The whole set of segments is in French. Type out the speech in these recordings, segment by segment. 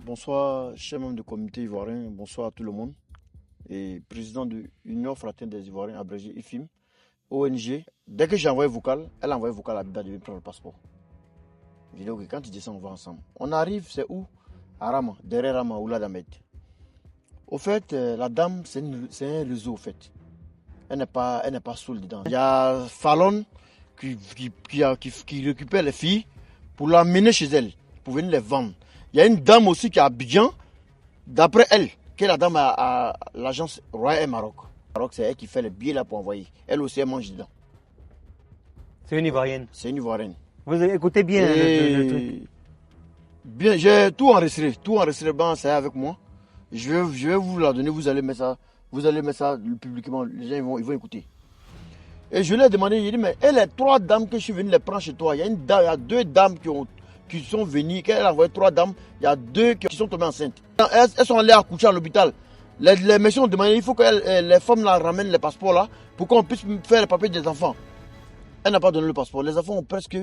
Bonsoir, chers membres du comité ivoirien, bonsoir à tout le monde. Et président de l'Union Fraternelle des Ivoiriens, abrégé IFIM, ONG. Dès que j'ai envoyé vocal, elle a envoyé vocal à Abida de venir prendre le passeport. Je dis ok, quand tu descends, on va ensemble. On arrive, c'est où? À Rama, derrière Rama, ou la Damed. Au fait, la dame, c'est un réseau, au fait. Elle n'est pas saoule dedans. Il y a Fallon qui récupère les filles pour l'amener chez elle, pour venir les vendre. Il y a une dame aussi qui est à Abidjan, d'après elle, qui est la dame à l'agence Royal Maroc. Maroc, c'est elle qui fait les billets là pour envoyer. Elle aussi, elle mange dedans. C'est une Ivoirienne. C'est une Ivoirienne. Vous écoutez bien le truc. Bien, j'ai tout enregistré. Tout enregistré, c'est avec moi. Je vais vous la donner, vous allez mettre ça publiquement. Les gens ils vont écouter. Et je lui ai demandé, il dit, mais elle est 3 dames que je suis venu les prendre chez toi. Il y a 2 dames qui sont venues, qu'elle a envoyé 3 dames, il y a 2 qui sont tombées enceintes. Elles sont allées accoucher à l'hôpital. Les messieurs ont demandé, il faut que les femmes là ramènent les passeports là, pour qu'on puisse faire les papiers des enfants. Elle n'a pas donné le passeport. Les enfants ont presque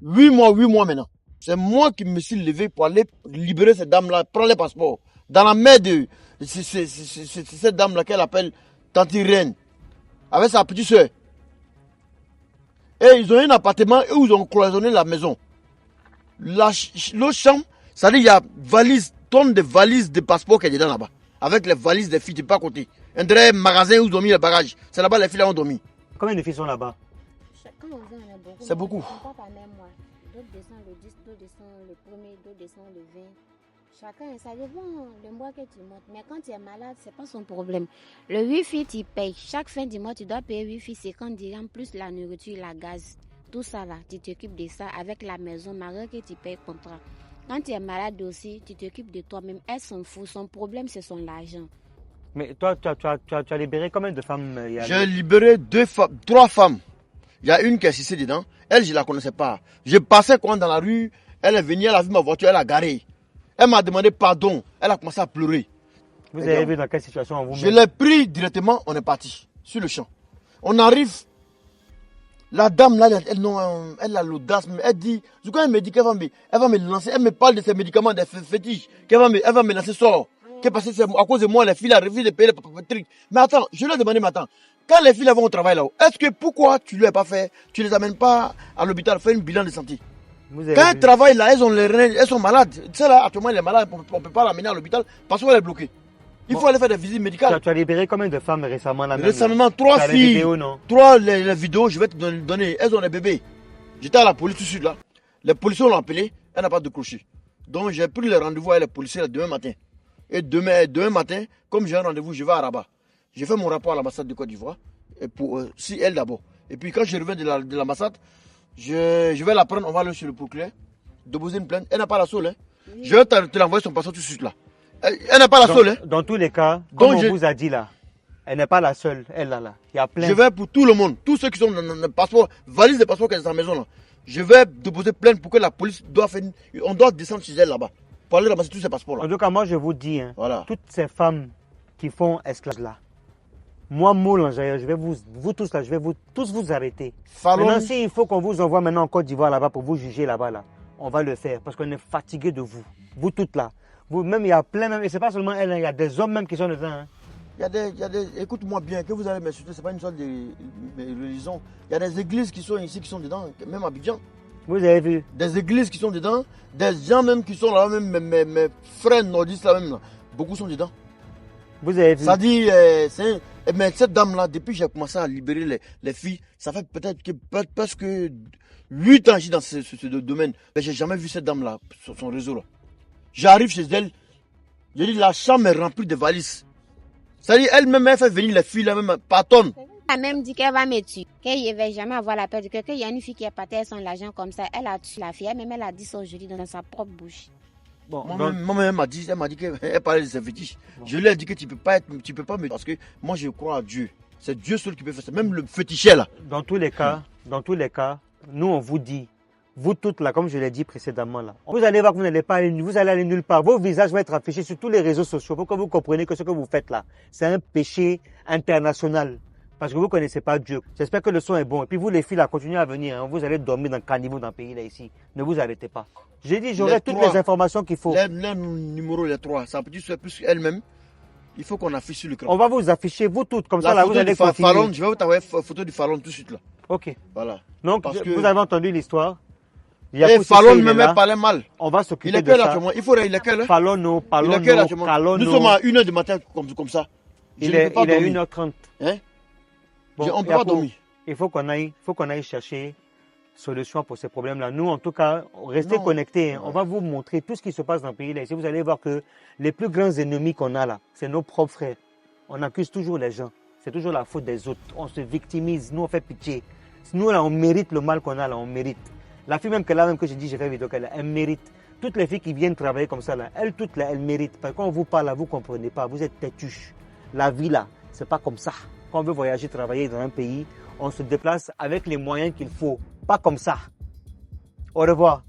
8 mois maintenant. C'est moi qui me suis levé pour aller libérer ces dames là, prendre les passeports. Dans la main de cette dame là qu'elle appelle Tante Irène, avec sa petite soeur. Et ils ont un appartement où ils ont cloisonné la maison. L'autre chambre, ça dit il y a tonnes de valises de passeports qui est dedans là-bas. Avec les valises des filles, tu peux pas côté. Un vrai magasin où ils ont mis les bagages. C'est là-bas les filles là ont dormi. Combien de filles sont là-bas? C'est beaucoup. On part par même mois. D'autres descendent le 10, d'autres descendent le 1er, d'autres descendent le 20. Chacun, ça dépend le mois que tu montes. Mais quand tu es malade, c'est pas son problème. Le Wi-Fi, tu payes. Chaque fin du mois, tu dois payer Wi-Fi 50 dirhams plus la nourriture, la gaz. Tout ça là, tu t'occupes de ça avec la maison, malgré que tu payes contrat. Quand tu es malade aussi, tu t'occupes de toi-même. Elle s'en fout. Son problème, c'est son argent. Mais toi, tu as libéré combien de femmes J'ai libéré 3 femmes. Il y a une qui est assistée dedans. Elle, je ne la connaissais pas. Je passais quand dans la rue. Elle est venue, elle a vu ma voiture, elle a garé. Elle m'a demandé pardon. Elle a commencé à pleurer. Vous avez vu dans quelle situation vous-même? Je l'ai pris directement, on est parti sur le champ. On arrive. La dame là, elle a l'audace. Elle dit, quand elle me dit qu'elle va me lancer, elle me parle de ses médicaments, des fétiches. Elle va me lancer sort. Parce que c'est à cause de moi, les filles ont refusé de payer les trucs. Mais attends, je lui ai demandé, mais attends, quand les filles vont au travail là-haut, pourquoi tu ne lui as pas fait, tu ne les amènes pas à l'hôpital, faire une bilan de santé? Quand elles travaillent là, elles ont les reins, elles sont malades. Tu sais là, actuellement, elle est malade, on ne peut pas l'amener à l'hôpital parce qu'elle est bloquée. Il faut aller faire des visites médicales. Tu as libéré combien de femmes récemment là? Récemment, 3 filles. Les vidéos, non? 3 les vidéos, je vais te donner. Elles ont des bébés. J'étais à la police tout de suite là. Les policiers l'ont appelé, elle n'a pas décroché. Donc j'ai pris le rendez-vous avec les policiers demain matin. Et demain matin, comme j'ai un rendez-vous, je vais à Rabat. J'ai fait mon rapport à l'ambassade de Côte d'Ivoire. Si elle d'abord. Et puis quand je reviens de l'ambassade, je vais la prendre, on va aller sur le procureur, déposer une plainte. Elle n'a pas la seule. Hein. Je vais te l'envoyer son passeport tout de suite là. Elle n'a pas la seule. Hein. Dans tous les cas, comme on vous a dit là, elle n'est pas la seule. Elle là. Il y a plein. Je vais pour tout le monde, tous ceux qui sont dans le passeport, valise de passeport qui est dans sa maison là. Je vais déposer plainte pour que la police on doit descendre chez elle là-bas. Pour aller ramasser tous ces passeports là. En tout cas, moi je vous dis, hein, voilà. Toutes ces femmes qui font esclave là, moi, Moulin, je vais vous tous là, je vais tous vous arrêter. Maintenant, s'il faut qu'on vous envoie maintenant en Côte d'Ivoire là-bas pour vous juger là-bas, là, on va le faire parce qu'on est fatigué de vous. Vous toutes là. Vous-même, il y a plein, même, et c'est pas seulement elle, il y a des hommes même qui sont dedans. Hein. Écoute-moi bien, que vous allez m'insulter, c'est pas une sorte de religion. Il y a des églises qui sont ici, qui sont dedans, même à Abidjan. Vous avez vu? Des églises qui sont dedans, des gens même qui sont là, même mes frères nordistes là même, là, beaucoup sont dedans. Vous avez vu? Ça dit, mais cette dame-là, depuis que j'ai commencé à libérer les filles, ça fait peut-être presque 8 ans que je suis dans ce domaine. Mais j'ai jamais vu cette dame-là, sur son réseau là. J'arrive chez elle, je dis la chambre est remplie de valises. Ça dit, elle-même, elle fait venir les filles là-même par tonnes. Elle a même dit qu'elle va me tuer, qu'elle ne va jamais avoir la peur de quelqu'un. Il y a une fille qui est partie avec son argent comme ça, elle a tué la fille, elle-même elle a dit ça aujourd'hui dans sa propre bouche. Bon, moi-même, elle m'a dit qu'elle parlait de ses fétiches. Bon. Je lui ai dit que tu peux pas me... Parce que moi, je crois à Dieu. C'est Dieu seul qui peut faire ça. Même le féticheur là. Dans tous les cas, nous, on vous dit, vous toutes là, comme je l'ai dit précédemment là, vous allez voir que vous n'allez pas vous allez aller nulle part. Vos visages vont être affichés sur tous les réseaux sociaux pour que vous compreniez que ce que vous faites là, c'est un péché international. Parce que vous ne connaissez pas Dieu. J'espère que le son est bon. Et puis vous les filles là, continuez à venir. Hein. Vous allez dormir dans le caniveau dans le pays là ici. Ne vous arrêtez pas. J'ai dit, j'aurai toutes les informations qu'il faut. Les numéros, les 3, ça peut dire plus elle-même. Il faut qu'on affiche sur l'écran. On va vous afficher, vous toutes, comme ça, là, vous allez continuer. Fallon, je vais vous envoyer une photo du Fallon tout de suite, là. Ok. Voilà. Donc, vous avez entendu l'histoire. Fallon me parlait mal. On va s'occuper de ça. Il est quelle actuellement? Il est quelle heure? Fallon, Nous sommes à 1h du matin, comme ça. Il est 1h30. Hein? Bon, on ne peut pas dormir. Il faut qu'on aille chercher solution pour ces problèmes-là. Nous, en tout cas, restez connectés. On va vous montrer tout ce qui se passe dans le pays. Là. Ici, vous allez voir que les plus grands ennemis qu'on a là, c'est nos propres frères. On accuse toujours les gens. C'est toujours la faute des autres. On se victimise. Nous, on fait pitié. Nous, là, on mérite le mal qu'on a là. On mérite. La fille même que là, même que j'ai dit, j'ai fait vidéo qu'elle, elle mérite. Toutes les filles qui viennent travailler comme ça là, elles toutes là, elles méritent. Parce que quand on vous parle là, vous ne comprenez pas. Vous êtes têtus. La vie là, c'est pas comme ça. Quand on veut voyager, travailler dans un pays, on se déplace avec les moyens qu'il faut. Pas comme ça. Au revoir.